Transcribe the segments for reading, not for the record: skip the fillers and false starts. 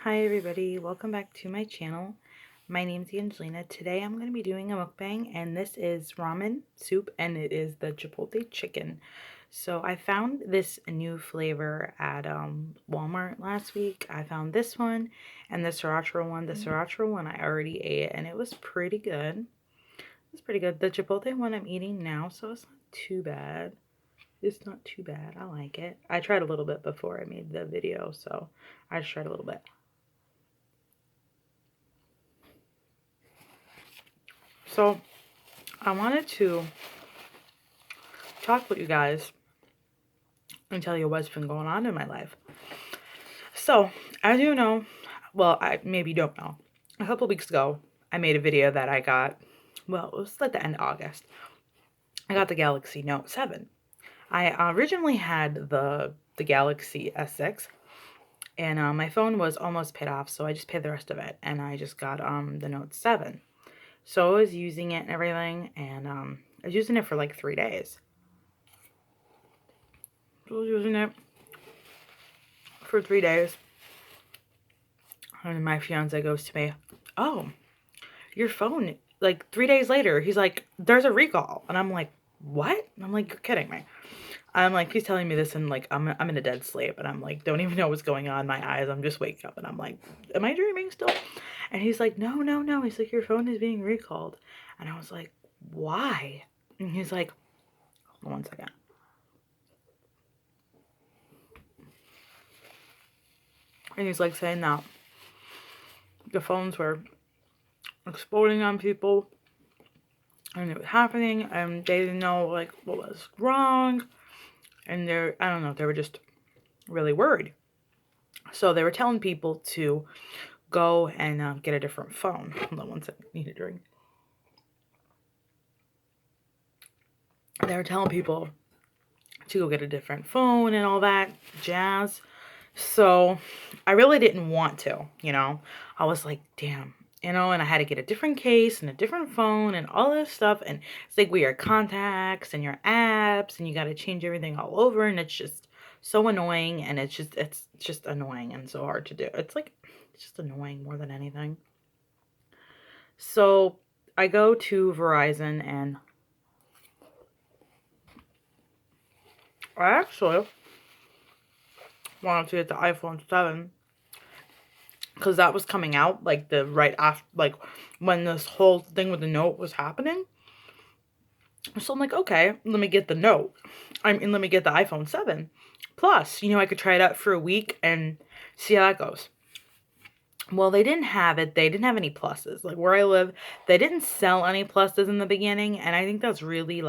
Hi everybody, welcome back to my channel. My name's Angelina. Today I'm going to be doing a mukbang, and this is ramen soup, and it is the Chipotle chicken. So I found this new flavor at Walmart last week. I found this one and the sriracha one. The sriracha one I already ate and it was pretty good. It's pretty good. The Chipotle one I'm eating now, so it's not too bad. It's not too bad. I like it. I tried a little bit before I made the video, so I just tried a little bit. So I wanted to talk with you guys and tell you what's been going on in my life. So, as you know, well, I maybe don't know, a couple weeks ago, I made a video that I got, well, it was like the end of August. I got the Galaxy Note 7. I originally had the Galaxy S6, and my phone was almost paid off, so I just paid the rest of it, and I just got the Note 7. So I was using it and everything, and I was using it for like 3 days. I was using it for 3 days, and my fiance goes to me, "Oh, your phone," like 3 days later, he's like, "There's a recall." And I'm like, "What?" And I'm like, "You're kidding me." I'm like, he's telling me this, and like I'm in a dead sleep, and I'm like, don't even know what's going on in my eyes. I'm just waking up, and I'm like, am I dreaming still? And he's like, no, no, no. He's like, your phone is being recalled. And I was like, why? And he's like, hold on 1 second. And he's like saying that the phones were exploding on people, and it was happening, and they didn't know like what was wrong, and I don't know, they were just really worried. So they were telling people to go and get a different phone. Hold on 1 second, I need a drink. They were telling people to go get a different phone and all that jazz. So I really didn't want to, I was like, damn, and I had to get a different case and a different phone and all this stuff. And it's like weird contacts and your apps, and you got to change everything all over. And it's just so annoying. And it's just annoying and so hard to do. It's just annoying more than anything. So I go to Verizon, and I actually wanted to get the iPhone 7 because that was coming out like the right after, like when this whole thing with the Note was happening. So I'm like, okay, let me get the Note. Let me get the iPhone 7 Plus. I could try it out for a week and see how that goes. Well, they didn't have it. They didn't have any pluses. Like where I live, they didn't sell any pluses in the beginning, and I think that's really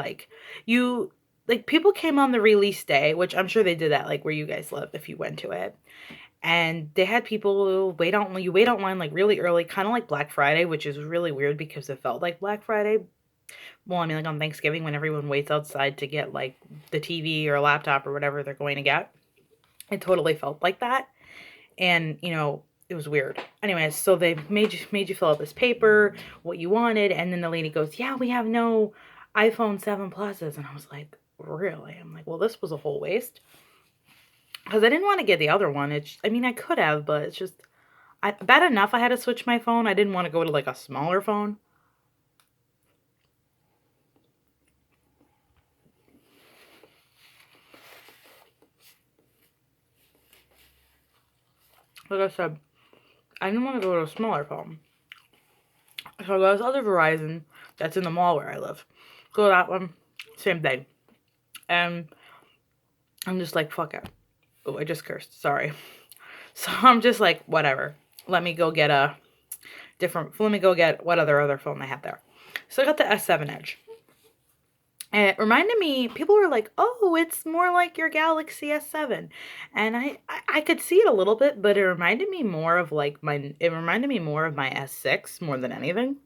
people came on the release day, which I'm sure they did that like where you guys live if you went to it. And they had people wait online like really early, kind of like Black Friday, which is really weird because it felt like Black Friday. Well, I mean, like on Thanksgiving when everyone waits outside to get like the TV or a laptop or whatever they're going to get. It totally felt like that. And, it was weird. Anyways, so they made you fill out this paper, what you wanted, and then the lady goes, "Yeah, we have no iPhone 7 Pluses." And I was like, really? I'm like, well, this was a whole waste. Because I didn't want to get the other one. I could have, but it's just, bad enough I had to switch my phone. I didn't want to go to like a smaller phone. Like I said, I didn't want to go to a smaller phone. So I go to this other Verizon that's in the mall where I live. Go to that one, same thing. And I'm just like, fuck it. Oh, I just cursed. Sorry. So I'm just like, whatever. Let me go get what other phone they have there. So I got the S7 Edge. And it reminded me, people were like, oh, it's more like your Galaxy S7. And I could see it a little bit, but it reminded me more of my S6 more than anything.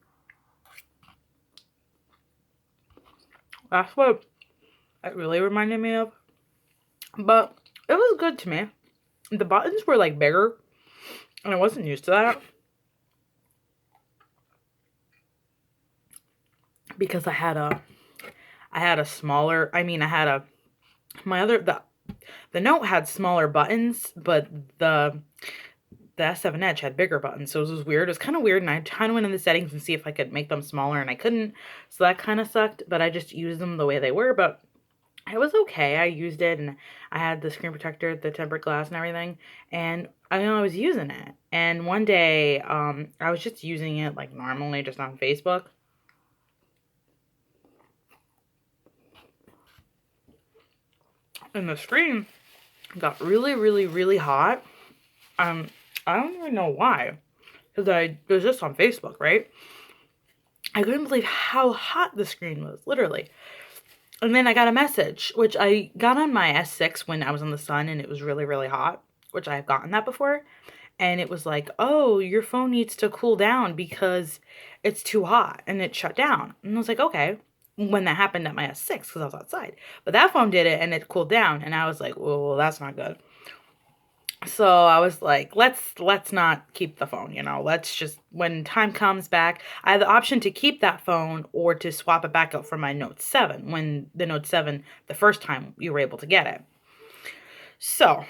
That's what it really reminded me of. But it was good to me. The buttons were like bigger, and I wasn't used to that. Because I had a smaller, the Note had smaller buttons, but the the S7 Edge had bigger buttons, so it was weird. It was kind of weird, and I kind of went in the settings and see if I could make them smaller, and I couldn't, so that kind of sucked, but I just used them the way they were, but it was okay. I used it, and I had the screen protector, the tempered glass, and everything, and I know I was using it, and one day, I was just using it, like, normally, just on Facebook, and the screen got really, really, really hot. I don't even know why, because it was just on Facebook, right? I couldn't believe how hot the screen was, literally. And then I got a message, which I got on my S6 when I was in the sun and it was really, really hot, which I've gotten that before. And it was like, oh, your phone needs to cool down because it's too hot, and it shut down. And I was like, okay, when that happened at my S6 because I was outside. But that phone did it and it cooled down, and I was like, well, that's not good. So I was like, let's not keep the phone, you know. Let's just, when time comes back, I have the option to keep that phone or to swap it back out for my Note 7 when the Note 7, the first time you were able to get it. So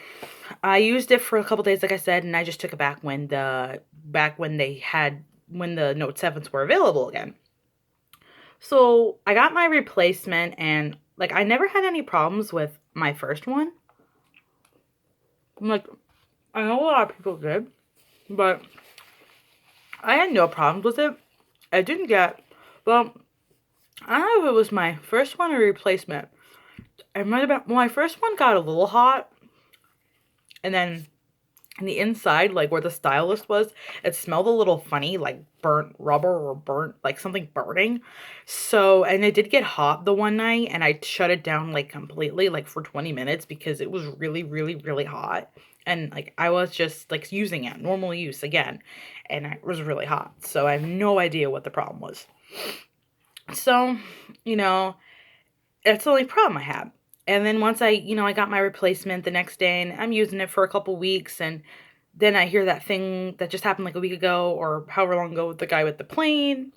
I used it for a couple days, like I said, and I just took it back when the Note 7s were available again. So I got my replacement, and like I never had any problems with my first one. Like, I know a lot of people did, but I had no problems with it. I didn't get, well, I don't know if it was my first one or replacement. It might have been, well, my first one got a little hot, and then on the inside, like where the stylus was, it smelled a little funny, like burnt rubber or burnt, like something burning. So, and it did get hot the one night, and I shut it down like completely, like for 20 minutes because it was really, really, really hot. And like I was just like using it, normal use again, and it was really hot. So I have no idea what the problem was. So, you know, that's the only problem I had. And then once I got my replacement the next day, and I'm using it for a couple weeks, and then I hear that thing that just happened like a week ago or however long ago with the guy with the plane,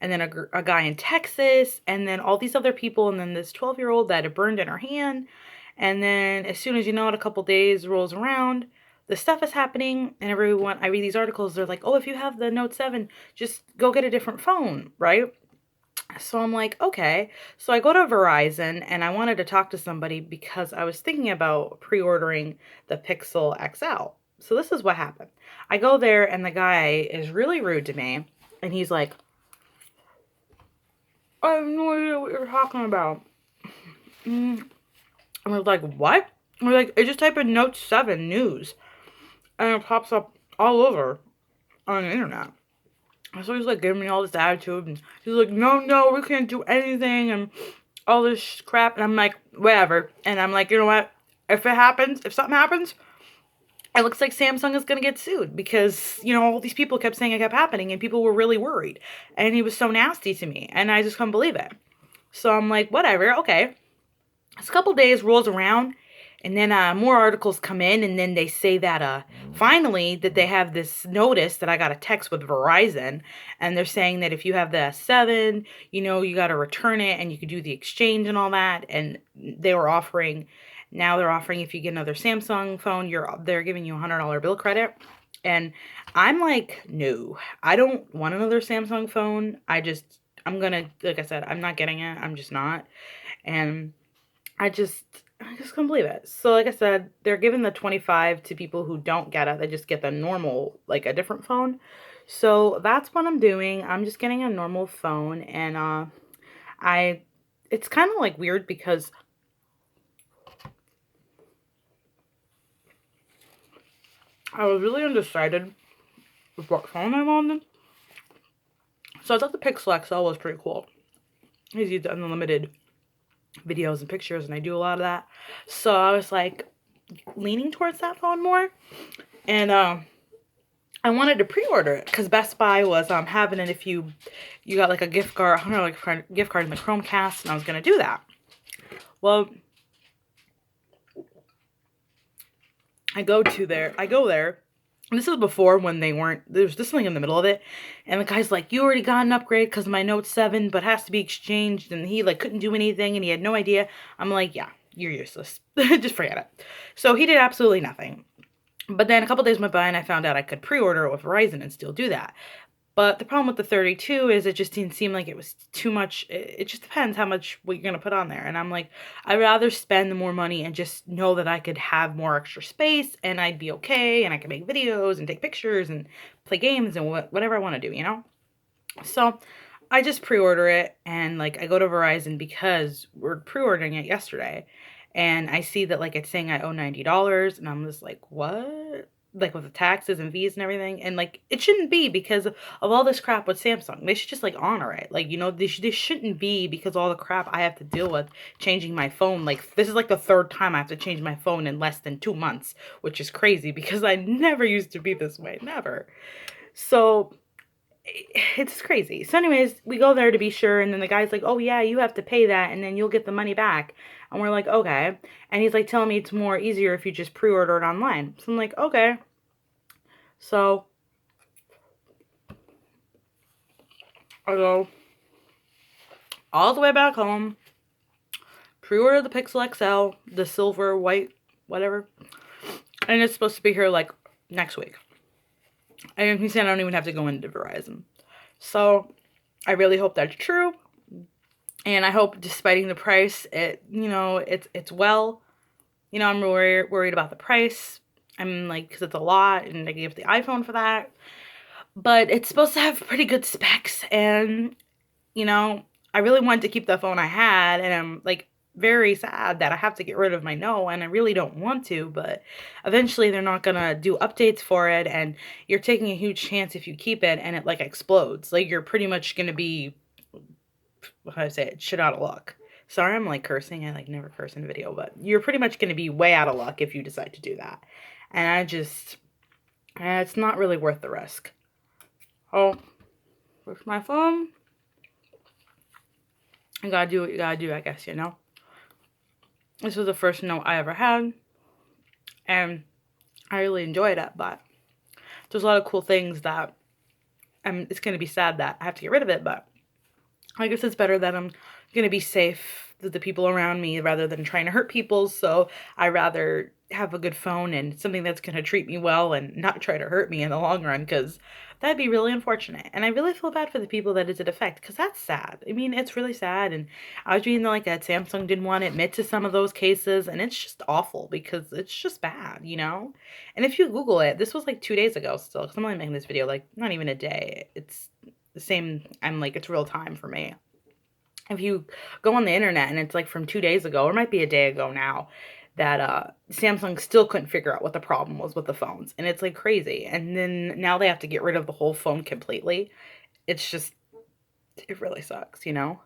and then a guy in Texas, and then all these other people, and then this 12-year-old that had burned in her hand. And then as soon as you know it, a couple days rolls around, the stuff is happening, and everyone, I read these articles, they're like, oh, if you have the Note 7, just go get a different phone, right? So I'm like, okay. So I go to Verizon, and I wanted to talk to somebody because I was thinking about pre-ordering the Pixel XL. So this is what happened. I go there, and the guy is really rude to me, and he's like, I have no idea what you're talking about. And we're like, what? We're like, I just type in Note 7 news, and it pops up all over on the internet. So he's like giving me all this attitude, and he's like, no, we can't do anything, and all this crap. And I'm like, whatever. And I'm like, you know what? If something happens, it looks like Samsung is going to get sued because, you know, all these people kept saying it kept happening, and people were really worried. And he was so nasty to me, and I just couldn't believe it. So I'm like, whatever, okay. This couple days rolls around, and then more articles come in, and then they say that finally that they have this notice that I got a text with Verizon, and they're saying that if you have the S7, you know, you got to return it, and you could do the exchange and all that. And they're offering if you get another Samsung phone, they're giving you a $100 bill credit. And I'm like, no, I don't want another Samsung phone. I'm gonna, like I said, I'm not getting it. I'm just not. And I just couldn't believe it. So like I said, they're giving the 25 to people who don't get it. They just get the normal, like a different phone. So that's what I'm doing. I'm just getting a normal phone, and it's kind of like weird because I was really undecided with what phone I wanted. So I thought the Pixel XL was pretty cool. Easy to unlimited videos and pictures, and I do a lot of that. So I was like leaning towards that phone more, and I wanted to pre-order it because Best Buy was having it if you got like a gift card, gift card in the Chromecast, and I was gonna do that. Well, I go there. And this is before when there was just something in the middle of it. And the guy's like, you already got an upgrade because of my Note 7, but has to be exchanged. And he like couldn't do anything, and he had no idea. I'm like, yeah, you're useless. Just forget it. So he did absolutely nothing. But then a couple days went by and I found out I could pre-order it with Verizon and still do that. But the problem with the 32 is it just didn't seem like it was too much. It just depends how much what you're going to put on there. And I'm like, I'd rather spend the more money and just know that I could have more extra space and I'd be okay and I can make videos and take pictures and play games and whatever I want to do, you know? So I just pre-order it and like I go to Verizon because we're pre-ordering it yesterday and I see that like it's saying I owe $90 and I'm just like, what? Like with the taxes and fees and everything. And like it shouldn't be because of all this crap with Samsung. They should just like honor it. Like, you know, this shouldn't be because all the crap I have to deal with changing my phone. Like this is like the third time I have to change my phone in less than 2 months, which is crazy because I never used to be this way. Never. So it's crazy. So anyways, we go there to be sure, and then the guy's like, oh yeah, you have to pay that and then you'll get the money back. And we're like, okay. And he's like telling me it's more easier if you just pre-order it online. So I'm like, okay. So I go all the way back home, pre-order the Pixel XL, the silver, white, whatever. And it's supposed to be here like next week. And he said I don't even have to go into Verizon. So I really hope that's true. And I hope, despite the price, it, you know, it's well. You know, I'm worried about the price. I'm like, because it's a lot, and I gave the iPhone for that. But it's supposed to have pretty good specs, and, you know, I really wanted to keep the phone I had, and I'm, like, very sad that I have to get rid of my No, and I really don't want to, but eventually they're not gonna do updates for it, and you're taking a huge chance if you keep it, and it, like, explodes. Like, you're pretty much gonna be, how do I say it, shit out of luck. Sorry, I'm like cursing. I like never curse in video, but you're pretty much going to be way out of luck if you decide to do that. And I just, it's not really worth the risk. Oh, with my phone, you gotta do what you gotta do, I guess, you know? This was the first Note I ever had, and I really enjoyed it, but there's a lot of cool things that, it's going to be sad that I have to get rid of it, but I guess it's better that I'm going to be safe with the people around me rather than trying to hurt people. So I rather have a good phone and something that's going to treat me well and not try to hurt me in the long run, because that'd be really unfortunate. And I really feel bad for the people that it's affect, because that's sad. I mean, it's really sad. And I was reading like that Samsung didn't want to admit to some of those cases, and it's just awful because it's just bad, you know? And if you Google it, this was like 2 days ago still, because I'm only making this video like not even a day. It's the same, I'm like, it's real time for me. If you go on the internet and it's like from 2 days ago, or it might be a day ago now, that Samsung still couldn't figure out what the problem was with the phones. And it's like crazy. And then now they have to get rid of the whole phone completely. It's just, it really sucks, you know?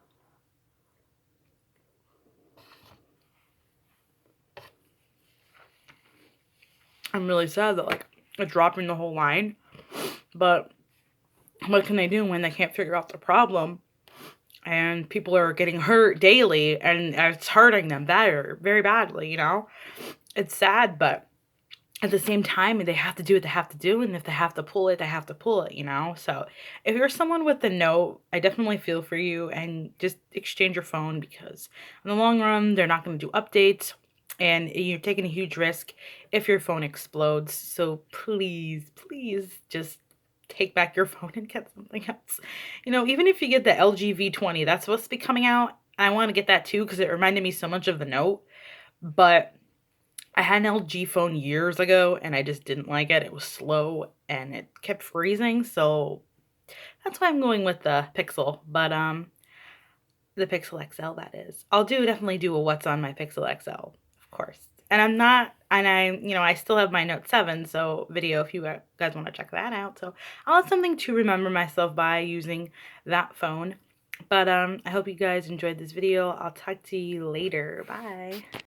I'm really sad that like it's dropping the whole line. But what can they do when they can't figure out the problem? And people are getting hurt daily, and it's hurting them very badly, you know? It's sad, but at the same time, they have to do what they have to do, and if they have to pull it, they have to pull it, you know? So if you're someone with a Note, I definitely feel for you, and just exchange your phone, because in the long run, they're not going to do updates, and you're taking a huge risk if your phone explodes. So please, please just take back your phone and get something else. You know, even if you get the LG V20, that's supposed to be coming out. I want to get that too because it reminded me so much of the Note. But I had an LG phone years ago and I just didn't like it. It was slow and it kept freezing. So that's why I'm going with the Pixel. But the Pixel XL, that is. I'll definitely do a what's on my Pixel XL, of course. And I'm not, and I still have my Note 7, so video if you guys want to check that out. So I'll have something to remember myself by using that phone. But I hope you guys enjoyed this video. I'll talk to you later. Bye.